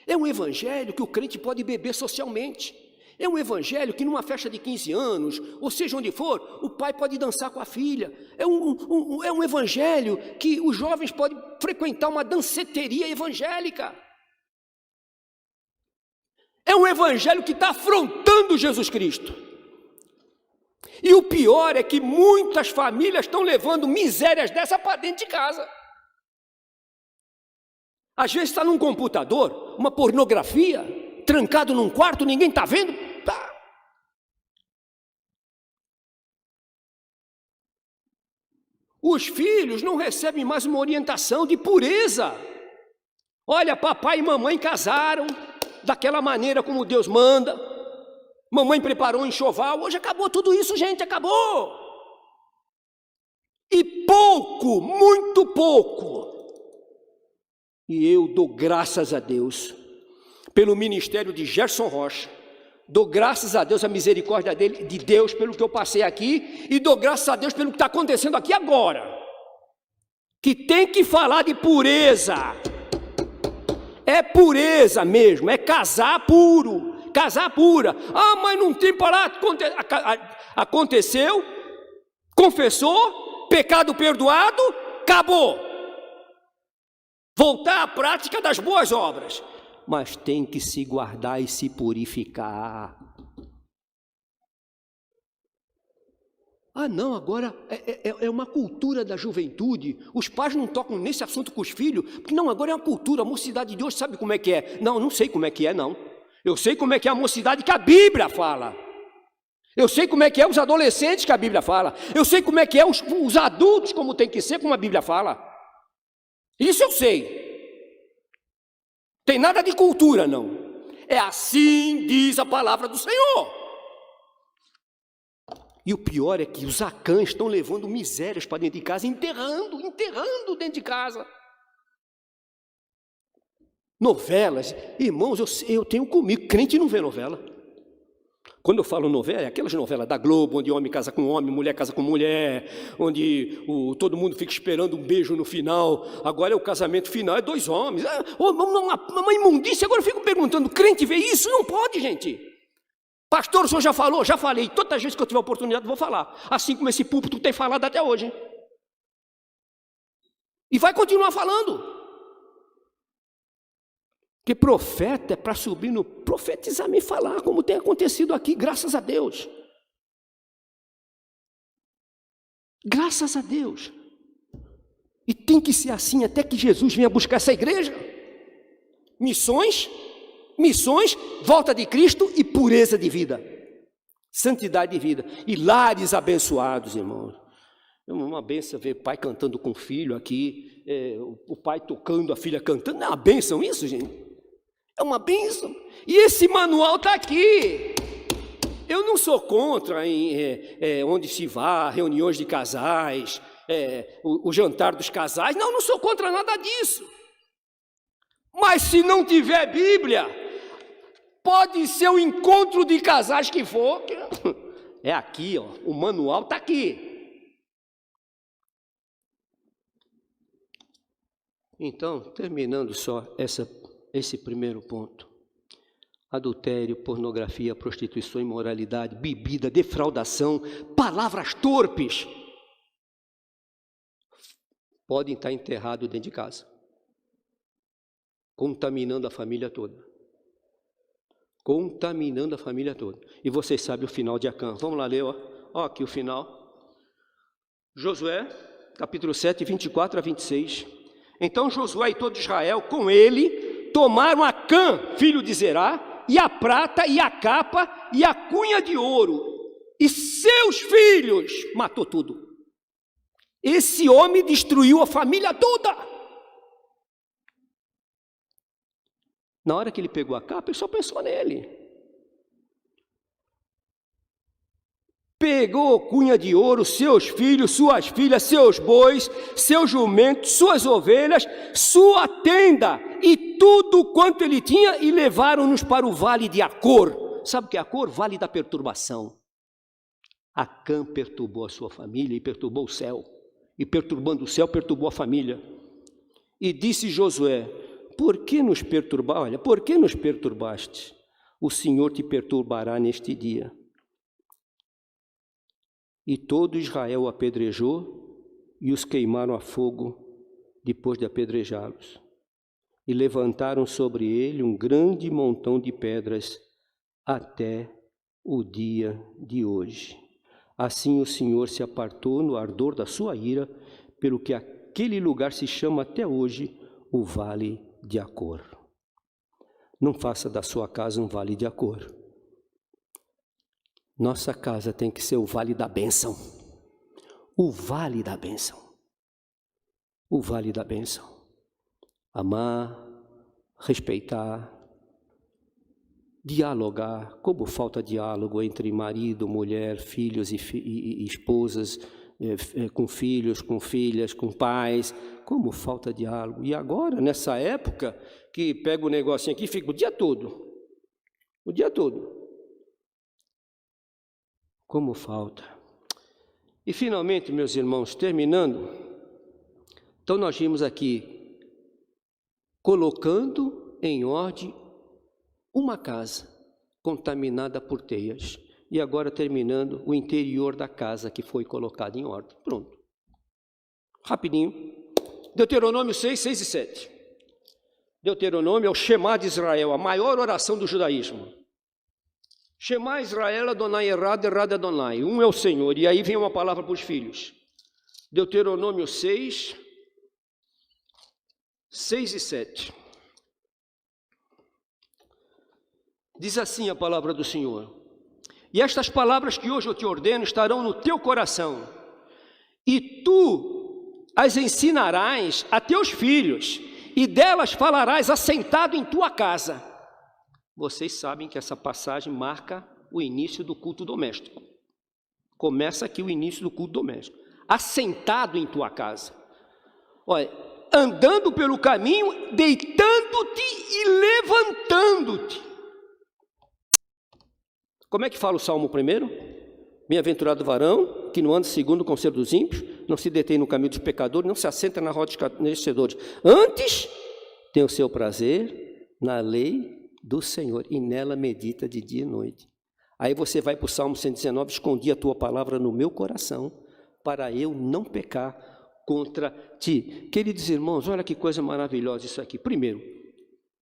Speaker 1: É um evangelho que o crente pode beber socialmente. É um evangelho que numa festa de 15 anos, ou seja onde for, o pai pode dançar com a filha. É um evangelho que os jovens podem frequentar uma danceteria evangélica. É um evangelho que está afrontando Jesus Cristo. E o pior é que muitas famílias estão levando misérias dessa para dentro de casa. Às vezes está num computador, uma pornografia, trancado num quarto, ninguém está vendo. Tá. Os filhos não recebem mais uma orientação de pureza. Olha, papai e mamãe casaram daquela maneira como Deus manda. Mamãe preparou um enxoval. Hoje acabou tudo isso, gente, acabou. E pouco, muito pouco. E eu dou graças a Deus pelo ministério de Gerson Rocha. Dou graças a Deus, a misericórdia de Deus pelo que eu passei aqui, e dou graças a Deus pelo que está acontecendo aqui agora, que tem que falar de pureza. É pureza mesmo, é casar puro, casar pura. Ah, mas não tem parado, aconteceu, confessou, pecado perdoado, acabou. Voltar à prática das boas obras. Mas tem que se guardar e se purificar. Ah, não, agora é uma cultura da juventude. Os pais não tocam nesse assunto com os filhos, porque não, agora é uma cultura. A mocidade de hoje sabe como é que é. Não, não sei como é que é, não. Eu sei como é que é a mocidade que a Bíblia fala. Eu sei como é que é os adolescentes que a Bíblia fala. Eu sei como é que é os adultos, como tem que ser, como a Bíblia fala. Isso eu sei. Tem nada de cultura, não. É assim diz a palavra do Senhor. E o pior é que os Acãs estão levando misérias para dentro de casa, enterrando dentro de casa. Novelas, irmãos, eu tenho comigo, crente não vê novela. Quando eu falo novela, é aquelas novelas da Globo, onde homem casa com homem, mulher casa com mulher, onde todo mundo fica esperando um beijo no final. Agora é o casamento final, é 2 homens. Uma imundícia, agora eu fico perguntando, crente vê isso? Não pode, gente. Pastor, o senhor já falou? Já falei. Todas as vezes que eu tiver oportunidade, eu vou falar. Assim como esse púlpito tem falado até hoje. E vai continuar falando. Porque profeta é para subir no profetizar e falar, como tem acontecido aqui, graças a Deus. Graças a Deus. E tem que ser assim até que Jesus venha buscar essa igreja. Missões, volta de Cristo e pureza de vida. Santidade de vida. E lares abençoados, irmãos. É uma benção ver pai cantando com o filho aqui, o pai tocando, a filha cantando. Não é uma benção isso, gente? É uma benção. E esse manual está aqui. Eu não sou contra onde se vá, reuniões de casais, o jantar dos casais. Não sou contra nada disso. Mas se não tiver Bíblia, pode ser o encontro de casais que for. É aqui, ó, o manual está aqui. Então, terminando só esse primeiro ponto. Adultério, pornografia, prostituição, imoralidade, bebida, defraudação, palavras torpes, podem estar enterrados dentro de casa, contaminando a família toda. Contaminando a família toda. E vocês sabem o final de Acã. Vamos lá ler, ó aqui o final. Josué, capítulo 7, 24 a 26. Então Josué e todo Israel, com ele, tomaram Acã, filho de Zerá, e a prata, e a capa, e a cunha de ouro, e seus filhos, matou tudo. Esse homem destruiu a família toda. Na hora que ele pegou a capa, ele só pensou nele. Pegou cunha de ouro, seus filhos, suas filhas, seus bois, seus jumentos, suas ovelhas, sua tenda e tudo quanto ele tinha, e levaram-nos para o vale de Acor. Sabe o que é Acor? Vale da perturbação. Acã perturbou a sua família e perturbou o céu. E perturbando o céu, perturbou a família. E disse Josué: por que nos perturbar? Olha, por que nos perturbaste? O Senhor te perturbará neste dia. E todo Israel o apedrejou e os queimaram a fogo depois de apedrejá-los. E levantaram sobre ele um grande montão de pedras até o dia de hoje. Assim o Senhor se apartou no ardor da sua ira, pelo que aquele lugar se chama até hoje o Vale de Acor. Não faça da sua casa um vale de Acor. Nossa casa tem que ser o vale da bênção. O vale da bênção. O vale da bênção. Amar, respeitar, dialogar. Como falta diálogo entre marido, mulher, filhos e esposas, com filhos, com filhas, com pais. Como falta diálogo. E agora, nessa época, que pega o negocinho aqui e fica o dia todo. O dia todo. Como falta. E finalmente, meus irmãos, terminando, então nós vimos aqui, colocando em ordem uma casa contaminada por teias. E agora terminando, o interior da casa que foi colocado em ordem. Pronto. Rapidinho. Deuteronômio 6, 6 e 7. Deuteronômio é o Shema de Israel, a maior oração do judaísmo. Shema Israel, Adonai Errad, Errad Adonai. Um é o Senhor. E aí vem uma palavra para os filhos. Deuteronômio 6, 6 e 7. Diz assim a palavra do Senhor: e estas palavras que hoje eu te ordeno estarão no teu coração, e tu as ensinarás a teus filhos, e delas falarás assentado em tua casa. Vocês sabem que essa passagem marca o início do culto doméstico. Começa aqui o início do culto doméstico. Assentado em tua casa. Olha, andando pelo caminho, deitando-te e levantando-te. Como é que fala o Salmo primeiro? Bem-aventurado o varão, que não anda segundo o conselho dos ímpios, não se detém no caminho dos pecadores, não se assenta na roda dos escarnecedores. Antes, tem o seu prazer na lei do Senhor, e nela medita de dia e noite. Aí você vai para o Salmo 119, escondi a tua palavra no meu coração, para eu não pecar contra ti. Queridos irmãos, olha que coisa maravilhosa isso aqui. Primeiro,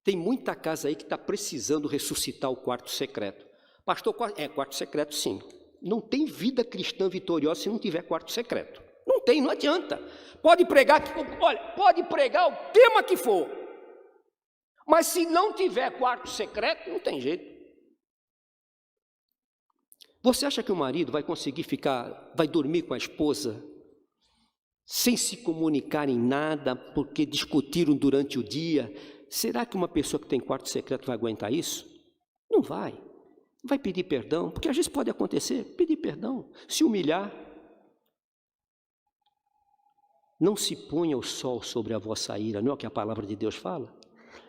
Speaker 1: tem muita casa aí que está precisando ressuscitar o quarto secreto. Pastor, quarto secreto sim. Não tem vida cristã vitoriosa se não tiver quarto secreto. tem, não adianta. Pode pregar, olha, pode pregar o tema que for, mas se não tiver quarto secreto, não tem jeito. Você acha que o marido vai conseguir vai dormir com a esposa sem se comunicar em nada, porque discutiram durante o dia? Será que uma pessoa que tem quarto secreto vai aguentar isso? Não vai. Vai pedir perdão, porque às vezes pode acontecer, pedir perdão, se humilhar. Não se ponha o sol sobre a vossa ira, não é o que a palavra de Deus fala?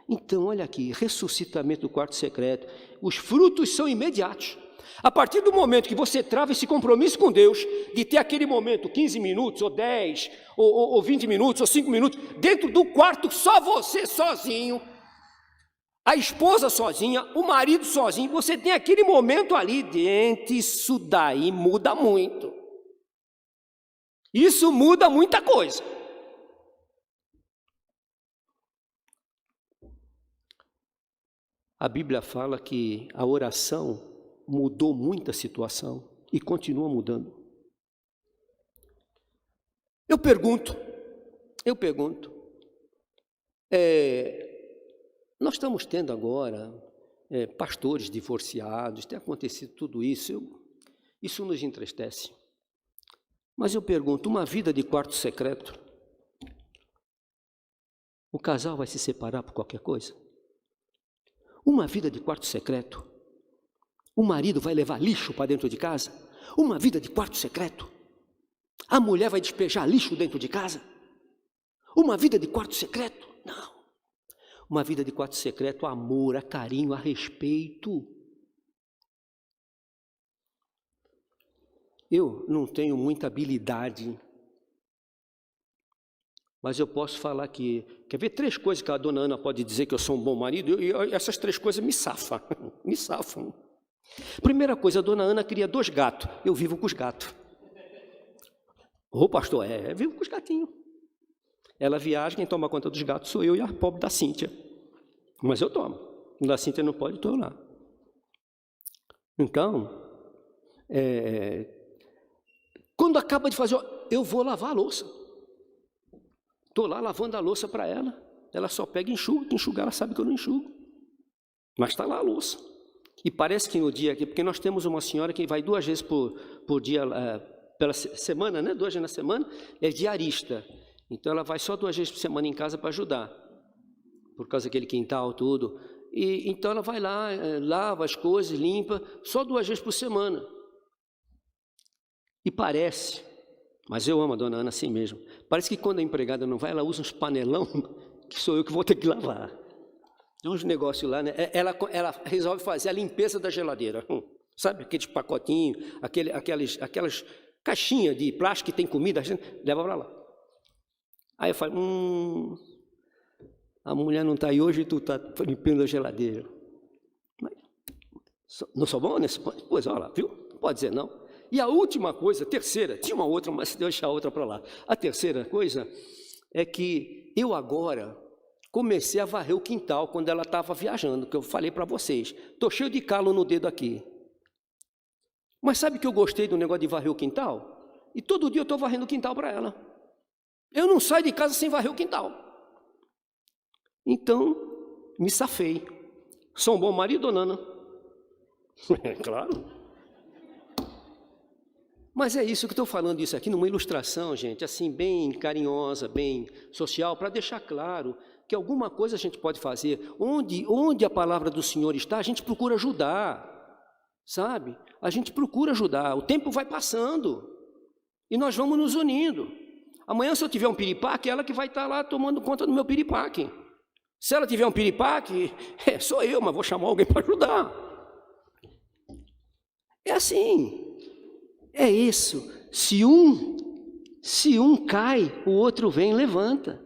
Speaker 1: Então, olha aqui, ressuscitamento do quarto secreto, os frutos são imediatos. A partir do momento que você trava esse compromisso com Deus, de ter aquele momento, 15 minutos, ou 10, ou 20 minutos, ou 5 minutos, dentro do quarto, só você sozinho, a esposa sozinha, o marido sozinho, você tem aquele momento ali dentro, isso daí muda muito. Isso muda muita coisa. A Bíblia fala que a oração mudou muita situação e continua mudando. Eu pergunto, nós estamos tendo agora pastores divorciados, tem acontecido tudo isso, isso nos entristece. Mas eu pergunto, uma vida de quarto secreto, o casal vai se separar por qualquer coisa? Uma vida de quarto secreto, o marido vai levar lixo para dentro de casa? Uma vida de quarto secreto, a mulher vai despejar lixo dentro de casa? Uma vida de quarto secreto? Não. Uma vida de quarto secreto, amor, a carinho, a respeito. Eu não tenho muita habilidade, mas eu posso falar que, quer ver 3 coisas que a dona Ana pode dizer que eu sou um bom marido, e essas 3 coisas me safam. Primeira coisa, a dona Ana cria 2 gatos, eu vivo com os gatos. Ô pastor, vivo com os gatinhos. Ela viaja, quem toma conta dos gatos sou eu e a pobre da Cíntia. Mas eu tomo. Quando a Cíntia não pode, estou lá. Então, quando acaba de fazer, eu vou lavar a louça. Estou lá lavando a louça para ela. Ela só pega e enxuga, que enxugar ela sabe que eu não enxugo. Mas está lá a louça. E parece que no dia aqui, porque nós temos uma senhora que vai 2 vezes por dia, pela semana, né? 2 vezes na semana, é diarista. Então ela vai só 2 vezes por semana em casa para ajudar, por causa daquele quintal, tudo. E então ela vai lá, lava as coisas, limpa, só 2 vezes por semana. E parece, mas eu amo a dona Ana assim mesmo, parece que quando a empregada não vai, ela usa uns panelão, que sou eu que vou ter que lavar. Tem uns negócios lá, né? Ela resolve fazer a limpeza da geladeira. Sabe, aqueles pacotinhos, aquelas caixinhas de plástico que tem comida, a gente leva para lá. Aí eu falo, a mulher não está aí hoje e tu está limpando a geladeira. Mas, não sou bom nesse ponto? Pois, olha lá, viu? Não pode dizer não. E a última coisa, terceira, tinha uma outra, mas deixa a outra para lá. A terceira coisa é que eu agora comecei a varrer o quintal quando ela estava viajando, que eu falei para vocês. Estou cheio de calo no dedo aqui. Mas sabe que eu gostei do negócio de varrer o quintal? E todo dia eu estou varrendo o quintal para ela. Eu não saio de casa sem varrer o quintal. Então, me safei. Sou um bom marido, Nana? Claro. Mas é isso que eu estou falando isso aqui, numa ilustração, gente, assim, bem carinhosa, bem social, para deixar claro que alguma coisa a gente pode fazer. Onde a palavra do Senhor está, a gente procura ajudar, sabe? A gente procura ajudar. O tempo vai passando e nós vamos nos unindo. Amanhã, se eu tiver um piripaque, ela que vai estar lá tomando conta do meu piripaque. Se ela tiver um piripaque, sou eu, mas vou chamar alguém para ajudar. É assim. É isso, se um cai, o outro vem e levanta.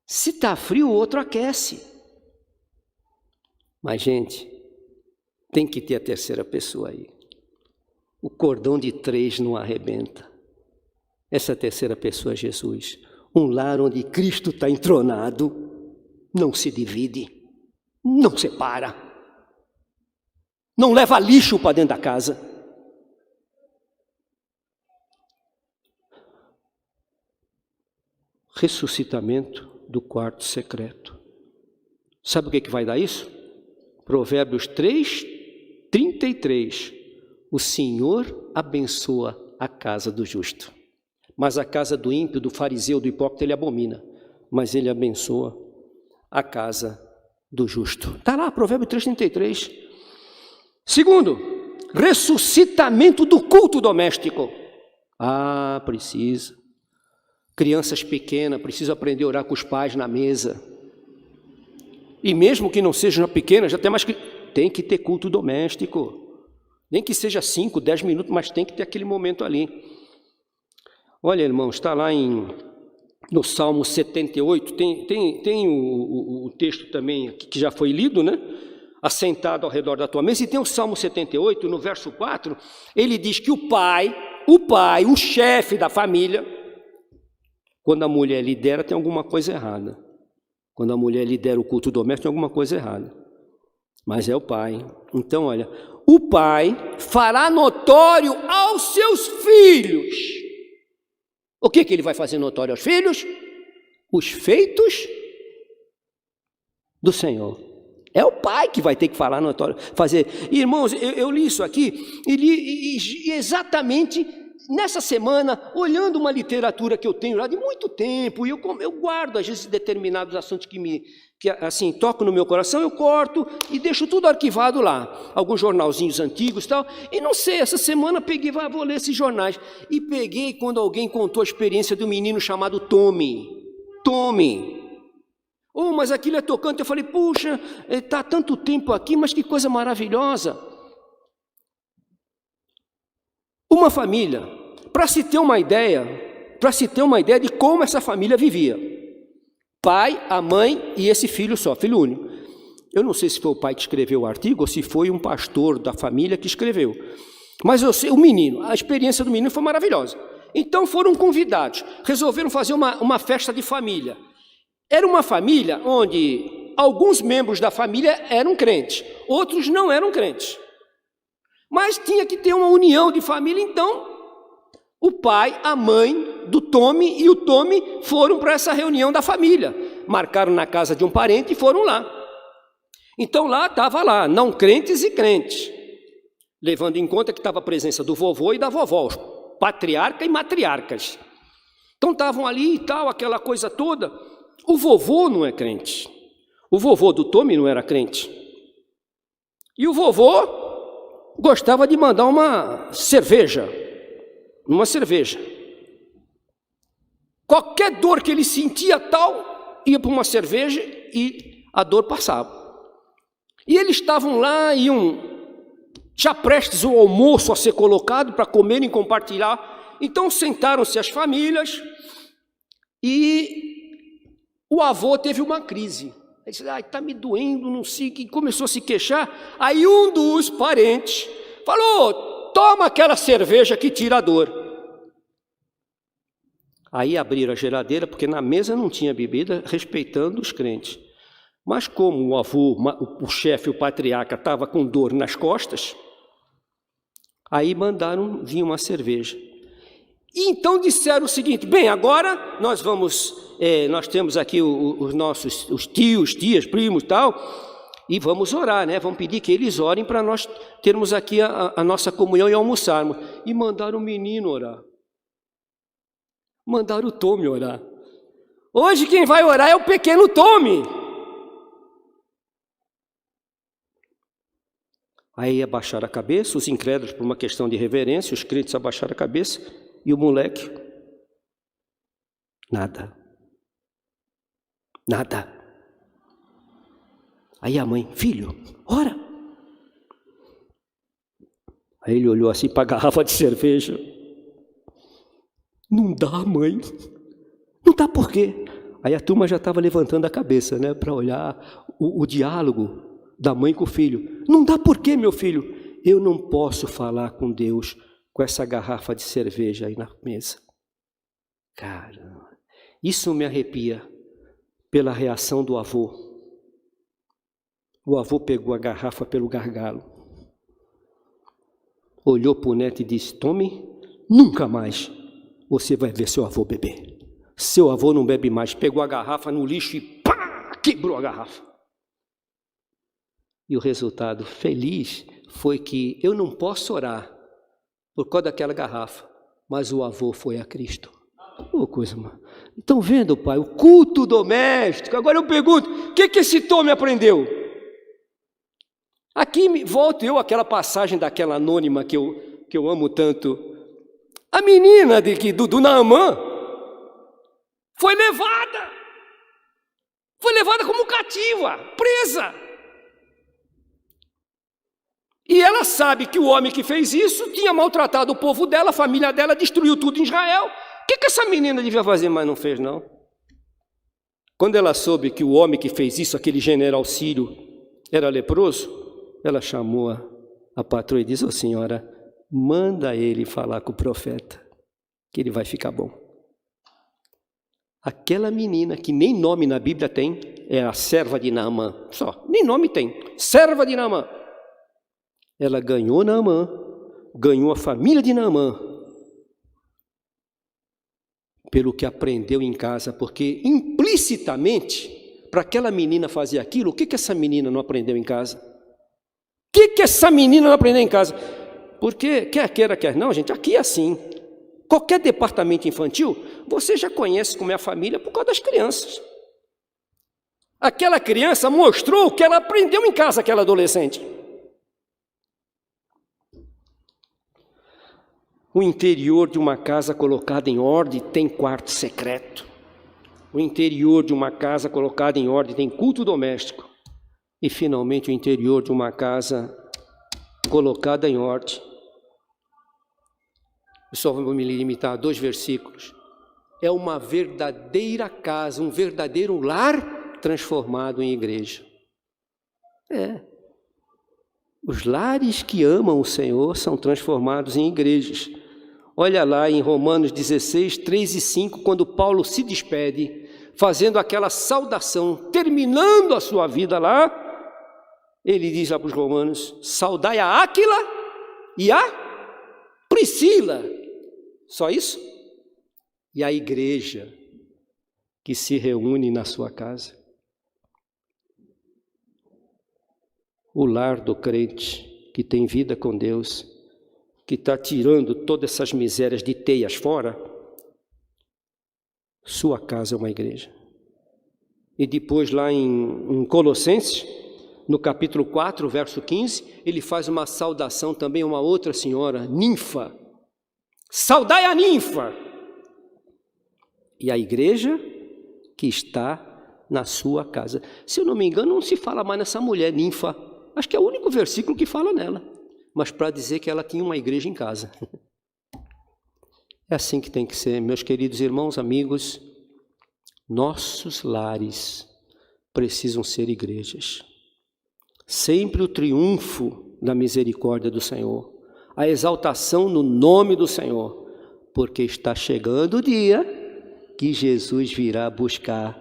Speaker 1: Se está frio, o outro aquece. Mas, gente, tem que ter a terceira pessoa aí. O cordão de 3 não arrebenta. Essa terceira pessoa é Jesus. Um lar onde Cristo está entronado, não se divide, não separa, não leva lixo para dentro da casa. ressuscitamento do quarto secreto. Sabe o que vai dar isso? Provérbios 3:33. O Senhor abençoa a casa do justo, mas a casa do ímpio, do fariseu, do hipócrita, ele abomina, mas ele abençoa a casa do justo. Está lá, Provérbio 3:33. Segundo, ressuscitamento do culto doméstico. Ah, precisa. Crianças pequenas precisam aprender a orar com os pais na mesa. E mesmo que não seja pequena, já tem mais que tem que ter culto doméstico. Nem que seja 5, 10 minutos, mas tem que ter aquele momento ali. Olha, irmãos, está lá no Salmo 78, tem o texto também aqui, que já foi lido, né? Assentado ao redor da tua mesa, e tem o Salmo 78, no verso 4, ele diz que o pai, o chefe da família, quando a mulher lidera, tem alguma coisa errada. Quando a mulher lidera o culto doméstico, tem alguma coisa errada. Mas é o pai. Então, olha, o pai fará notório aos seus filhos. O que ele vai fazer notório aos filhos? Os feitos do Senhor. É o pai que vai ter que falar notório, fazer. Irmãos, eu li isso aqui, e exatamente nessa semana, olhando uma literatura que eu tenho lá de muito tempo, e eu guardo às vezes determinados assuntos que assim, tocam no meu coração, eu corto e deixo tudo arquivado lá, alguns jornalzinhos antigos e tal, e não sei, essa semana peguei, vou ler esses jornais, e peguei quando alguém contou a experiência do menino chamado Tommy. Oh, mas aquilo é tocante. Eu falei, puxa, está tanto tempo aqui, mas que coisa maravilhosa. Uma família, para se ter uma ideia de como essa família vivia. Pai, a mãe e esse filho só, filho único. Eu não sei se foi o pai que escreveu o artigo ou se foi um pastor da família que escreveu. Mas eu sei, o menino, a experiência do menino foi maravilhosa. Então foram convidados, resolveram fazer uma festa de família. Era uma família onde alguns membros da família eram crentes, outros não eram crentes. Mas tinha que ter uma união de família, então o pai, a mãe do Tommy e o Tommy foram para essa reunião da família. Marcaram na casa de um parente e foram lá. Então lá estava lá, não crentes e crentes, levando em conta que estava a presença do vovô e da vovó, os patriarca e matriarcas. Então estavam ali e tal, aquela coisa toda. O vovô não é crente. O vovô do Tommy não era crente. E o vovô gostava de mandar uma cerveja. Qualquer dor que ele sentia tal, ia para uma cerveja e a dor passava. E eles estavam lá, já prestes o almoço a ser colocado para comer e compartilhar. Então sentaram-se as famílias e o avô teve uma crise. Ele disse, está me doendo, não sei, que começou a se queixar. Aí um dos parentes falou, toma aquela cerveja que tira a dor. Aí abriram a geladeira, porque na mesa não tinha bebida, respeitando os crentes. Mas como o avô, o chefe, o patriarca, estava com dor nas costas, aí mandaram vir uma cerveja. E então disseram o seguinte, bem, agora nós temos aqui os tios, tias, primos e tal, e vamos orar, né? Vamos pedir que eles orem para nós termos aqui a nossa comunhão e almoçarmos. E mandaram o menino orar. Mandaram o Tommy orar. Hoje quem vai orar é o pequeno Tommy. Aí abaixaram a cabeça, os incrédulos por uma questão de reverência, os crentes abaixaram a cabeça, e o moleque, nada. Aí a mãe, filho, ora. Aí ele olhou assim para a garrafa de cerveja. Não dá, mãe. Não dá por quê? Aí a turma já estava levantando a cabeça, né, para olhar o diálogo da mãe com o filho. Não dá por quê, meu filho? Eu não posso falar com Deus com essa garrafa de cerveja aí na mesa. Caramba, isso me arrepia pela reação do avô. O avô pegou a garrafa pelo gargalo, olhou para o neto e disse, Tommy, nunca mais você vai ver seu avô beber. Seu avô não bebe mais. Pegou a garrafa no lixo e pá, quebrou a garrafa. E o resultado feliz foi que eu não posso orar por causa daquela garrafa, mas o avô foi a Cristo. Oh, coisa, mano. Estão vendo, pai, o culto doméstico. Agora eu pergunto, o que esse Tom me aprendeu? Aqui volto eu àquela passagem daquela anônima que eu amo tanto. A menina do Naamã foi levada como cativa, presa. E ela sabe que o homem que fez isso tinha maltratado o povo dela, a família dela, destruiu tudo em Israel. O que essa menina devia fazer, mas não fez, não? Quando ela soube que o homem que fez isso, aquele general sírio, era leproso, ela chamou a patroa e disse: ô senhora, manda ele falar com o profeta, que ele vai ficar bom. Aquela menina, que nem nome na Bíblia tem, é a serva de Naamã, só, nem nome tem, serva de Naamã. Ela ganhou Naamã, ganhou a família de Naamã, pelo que aprendeu em casa, porque implicitamente, para aquela menina fazer aquilo, o que essa menina não aprendeu em casa? O que essa menina não aprendeu em casa? Porque, quer queira, quer não, gente, aqui é assim. Qualquer departamento infantil, você já conhece como é a família por causa das crianças. Aquela criança mostrou o que ela aprendeu em casa, aquela adolescente. O interior de uma casa colocada em ordem tem quarto secreto. O interior de uma casa colocada em ordem tem culto doméstico. E, finalmente, o interior de uma casa colocada em ordem. Eu só vou me limitar a 2 versículos. É uma verdadeira casa, um verdadeiro lar transformado em igreja. Os lares que amam o Senhor são transformados em igrejas. Olha lá em Romanos 16, 3 e 5, quando Paulo se despede, fazendo aquela saudação, terminando a sua vida lá, ele diz lá para os romanos: saudai a Áquila e a Priscila. Só isso? E a igreja que se reúne na sua casa. O lar do crente que tem vida com Deus, que está tirando todas essas misérias de teias fora, sua casa é uma igreja. E depois lá em Colossenses, no capítulo 4, verso 15, ele faz uma saudação também a uma outra senhora, ninfa. Saudai a ninfa. E a igreja que está na sua casa. Se eu não me engano, não se fala mais nessa mulher, ninfa. Acho que é o único versículo que fala nela. Mas para dizer que ela tinha uma igreja em casa. É assim que tem que ser, meus queridos irmãos, amigos. Nossos lares precisam ser igrejas. Sempre o triunfo da misericórdia do Senhor, a exaltação no nome do Senhor, porque está chegando o dia que Jesus virá buscar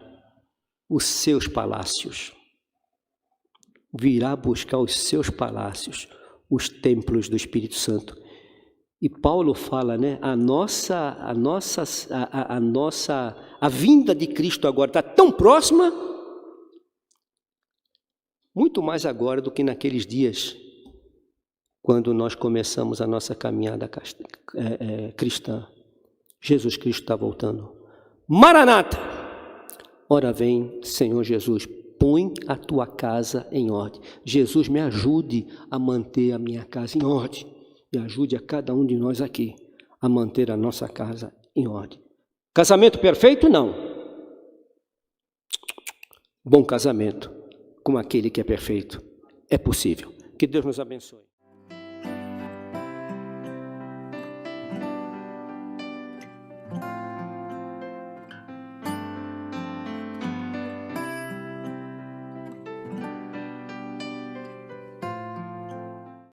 Speaker 1: os seus palácios. Virá buscar os seus palácios, os templos do Espírito Santo. E Paulo fala, né? A vinda de Cristo agora está tão próxima, muito mais agora do que naqueles dias, quando nós começamos a nossa caminhada cristã. Jesus Cristo está voltando. Maranata! Ora vem, Senhor Jesus, põe a tua casa em ordem. Jesus, me ajude a manter a minha casa em ordem. E ajude a cada um de nós aqui a manter a nossa casa em ordem. Casamento perfeito? Não. Bom casamento com aquele que é perfeito. É possível. Que Deus nos abençoe.